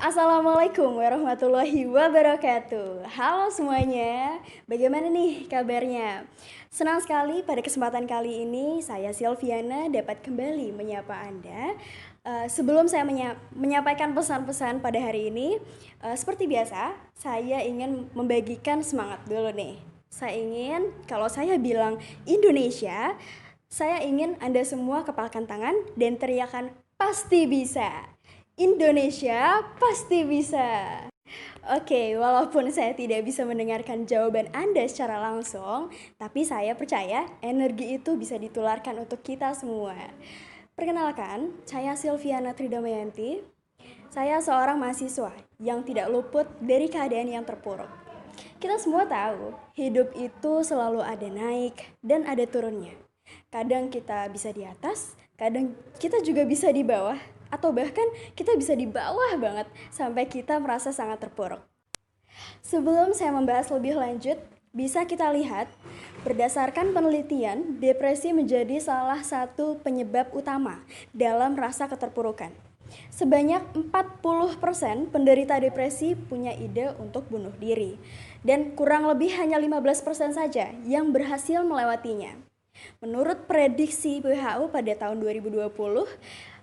Assalamualaikum warahmatullahi wabarakatuh. Halo semuanya, bagaimana nih kabarnya? Senang sekali pada kesempatan kali ini saya Silviana dapat kembali menyapa Anda. Sebelum saya menyampaikan pesan-pesan pada hari ini, seperti biasa, saya ingin membagikan semangat dulu nih. Saya ingin, kalau saya bilang Indonesia, saya ingin Anda semua kepalkan tangan dan teriakan pasti bisa. Indonesia pasti bisa. Oke, walaupun saya tidak bisa mendengarkan jawaban Anda secara langsung, tapi saya percaya energi itu bisa ditularkan untuk kita semua. Perkenalkan, saya Silviana Tridamayanti. Saya seorang mahasiswa yang tidak luput dari keadaan yang terpuruk. Kita semua tahu, hidup itu selalu ada naik dan ada turunnya. Kadang kita bisa di atas, kadang kita juga bisa di bawah, atau bahkan kita bisa di bawah banget sampai kita merasa sangat terpuruk. Sebelum saya membahas lebih lanjut, bisa kita lihat berdasarkan penelitian, depresi menjadi salah satu penyebab utama dalam rasa keterpurukan. Sebanyak 40% penderita depresi punya ide untuk bunuh diri dan kurang lebih hanya 15% saja yang berhasil melewatinya. Menurut prediksi WHO pada tahun 2020,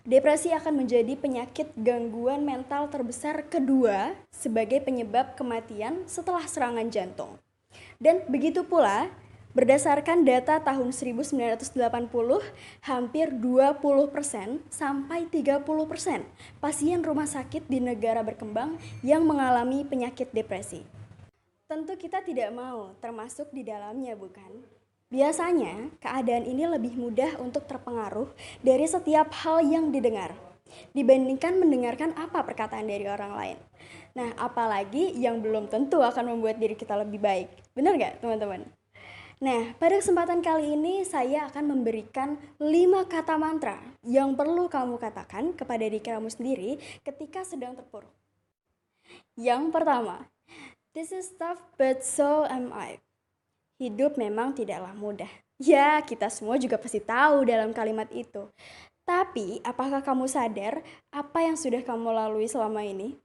depresi akan menjadi penyakit gangguan mental terbesar kedua sebagai penyebab kematian setelah serangan jantung. Dan begitu pula, berdasarkan data tahun 1980, hampir 20% sampai 30% pasien rumah sakit di negara berkembang yang mengalami penyakit depresi. Tentu kita tidak mau termasuk di dalamnya, bukan? Biasanya, keadaan ini lebih mudah untuk terpengaruh dari setiap hal yang didengar, dibandingkan mendengarkan apa perkataan dari orang lain. Nah, apalagi yang belum tentu akan membuat diri kita lebih baik. Benar nggak, teman-teman? Nah, pada kesempatan kali ini saya akan memberikan 5 kata mantra yang perlu kamu katakan kepada diri kamu sendiri ketika sedang terpuruk. Yang pertama, this is tough but so am I. Hidup memang tidaklah mudah. Ya, kita semua juga pasti tahu dalam kalimat itu. Tapi, apakah kamu sadar apa yang sudah kamu lalui selama ini?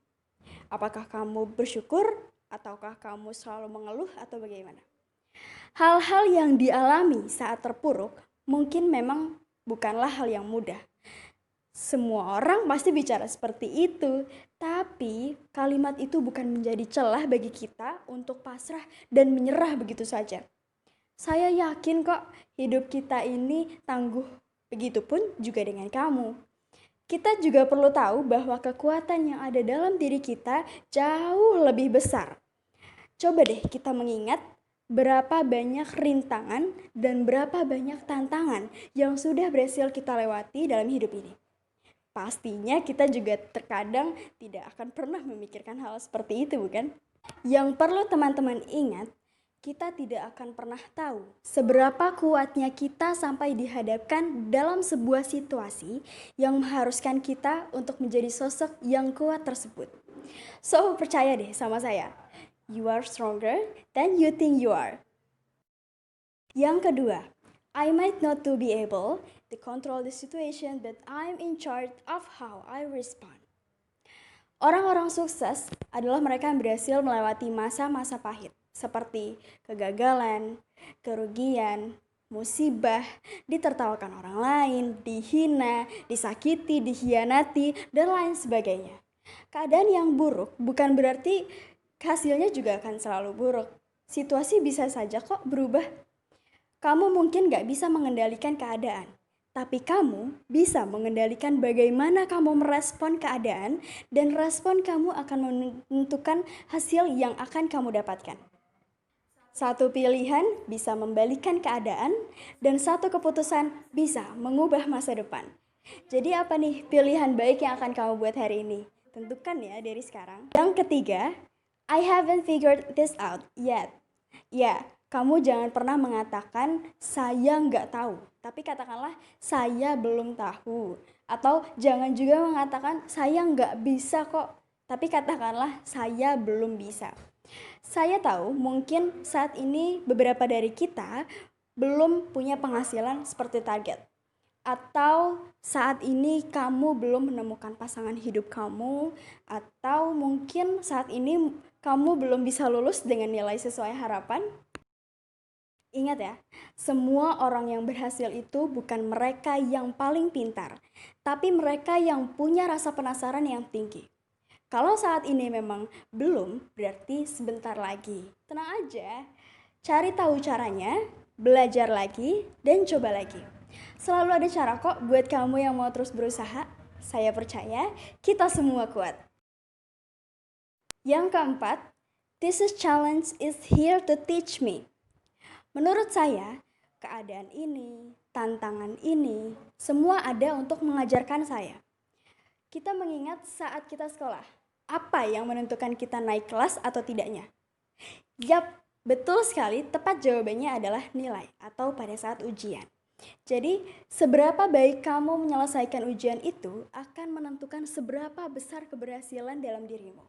Apakah kamu bersyukur ataukah kamu selalu mengeluh atau bagaimana? Hal-hal yang dialami saat terpuruk mungkin memang bukanlah hal yang mudah. Semua orang pasti bicara seperti itu, tapi kalimat itu bukan menjadi celah bagi kita untuk pasrah dan menyerah begitu saja. Saya yakin kok hidup kita ini tangguh, begitupun juga dengan kamu. Kita juga perlu tahu bahwa kekuatan yang ada dalam diri kita jauh lebih besar. Coba deh kita mengingat berapa banyak rintangan dan berapa banyak tantangan yang sudah berhasil kita lewati dalam hidup ini. Pastinya kita juga terkadang tidak akan pernah memikirkan hal seperti itu, bukan? Yang perlu teman-teman ingat, kita tidak akan pernah tahu seberapa kuatnya kita sampai dihadapkan dalam sebuah situasi yang mengharuskan kita untuk menjadi sosok yang kuat tersebut. So, percaya deh sama saya. You are stronger than you think you are. Yang kedua, I might not to be able to control the situation, but I'm in charge of how I respond. Orang-orang sukses adalah mereka yang berhasil melewati masa-masa pahit, seperti kegagalan, kerugian, musibah, ditertawakan orang lain, dihina, disakiti, dikhianati, dan lain sebagainya. Keadaan yang buruk bukan berarti hasilnya juga akan selalu buruk. Situasi bisa saja kok berubah. Kamu mungkin gak bisa mengendalikan keadaan, tapi kamu bisa mengendalikan bagaimana kamu merespon keadaan dan respon kamu akan menentukan hasil yang akan kamu dapatkan. Satu pilihan bisa membalikan keadaan dan satu keputusan bisa mengubah masa depan. Jadi apa nih pilihan baik yang akan kamu buat hari ini? Tentukan ya dari sekarang. Yang ketiga, I haven't figured this out yet. Ya, kamu jangan pernah mengatakan saya nggak tahu, tapi katakanlah saya belum tahu. Atau jangan juga mengatakan saya nggak bisa kok, tapi katakanlah saya belum bisa. Saya tahu mungkin saat ini beberapa dari kita belum punya penghasilan seperti target. Atau saat ini kamu belum menemukan pasangan hidup kamu, atau mungkin saat ini kamu belum bisa lulus dengan nilai sesuai harapan. Ingat ya, semua orang yang berhasil itu bukan mereka yang paling pintar, tapi mereka yang punya rasa penasaran yang tinggi. Kalau saat ini memang belum, berarti sebentar lagi. Tenang aja, cari tahu caranya, belajar lagi, dan coba lagi. Selalu ada cara kok buat kamu yang mau terus berusaha. Saya percaya kita semua kuat. Yang keempat, this challenge is here to teach me. Menurut saya, keadaan ini, tantangan ini, semua ada untuk mengajarkan saya. Kita mengingat saat kita sekolah, apa yang menentukan kita naik kelas atau tidaknya? Yap, betul sekali, tepat jawabannya adalah nilai atau pada saat ujian. Jadi, seberapa baik kamu menyelesaikan ujian itu akan menentukan seberapa besar keberhasilan dalam dirimu.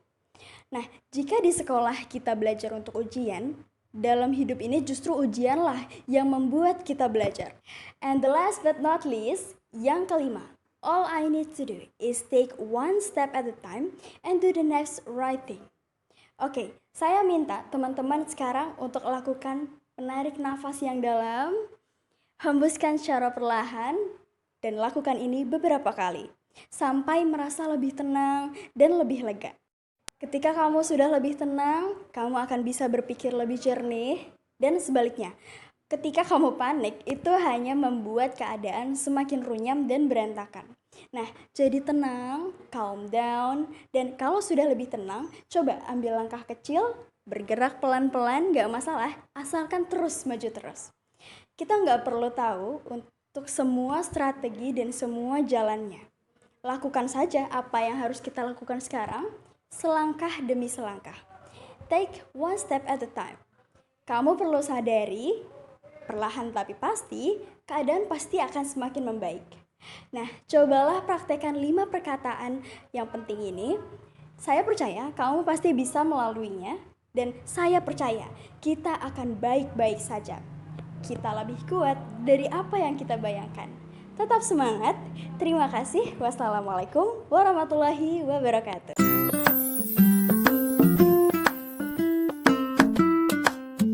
Nah, jika di sekolah kita belajar untuk ujian, dalam hidup ini justru ujianlah yang membuat kita belajar. And the last but not least, yang kelima, all I need to do is take one step at a time and do the next right thing. Oke, saya minta teman-teman sekarang untuk lakukan menarik nafas yang dalam, hembuskan secara perlahan, dan lakukan ini beberapa kali, sampai merasa lebih tenang dan lebih lega. Ketika kamu sudah lebih tenang, kamu akan bisa berpikir lebih jernih, dan sebaliknya. Ketika kamu panik, itu hanya membuat keadaan semakin runyam dan berantakan. Nah, jadi tenang, calm down, dan kalau sudah lebih tenang, coba ambil langkah kecil, bergerak pelan-pelan, gak masalah, asalkan terus maju terus. Kita nggak perlu tahu untuk semua strategi dan semua jalannya. Lakukan saja apa yang harus kita lakukan sekarang, selangkah demi selangkah. Take one step at a time. Kamu perlu sadari, perlahan tapi pasti, keadaan pasti akan semakin membaik. Nah, cobalah praktekkan 5 perkataan yang penting ini. Saya percaya kamu pasti bisa melaluinya, dan saya percaya kita akan baik-baik saja. Kita lebih kuat dari apa yang kita bayangkan. Tetap semangat. Terima kasih. Wassalamualaikum warahmatullahi wabarakatuh.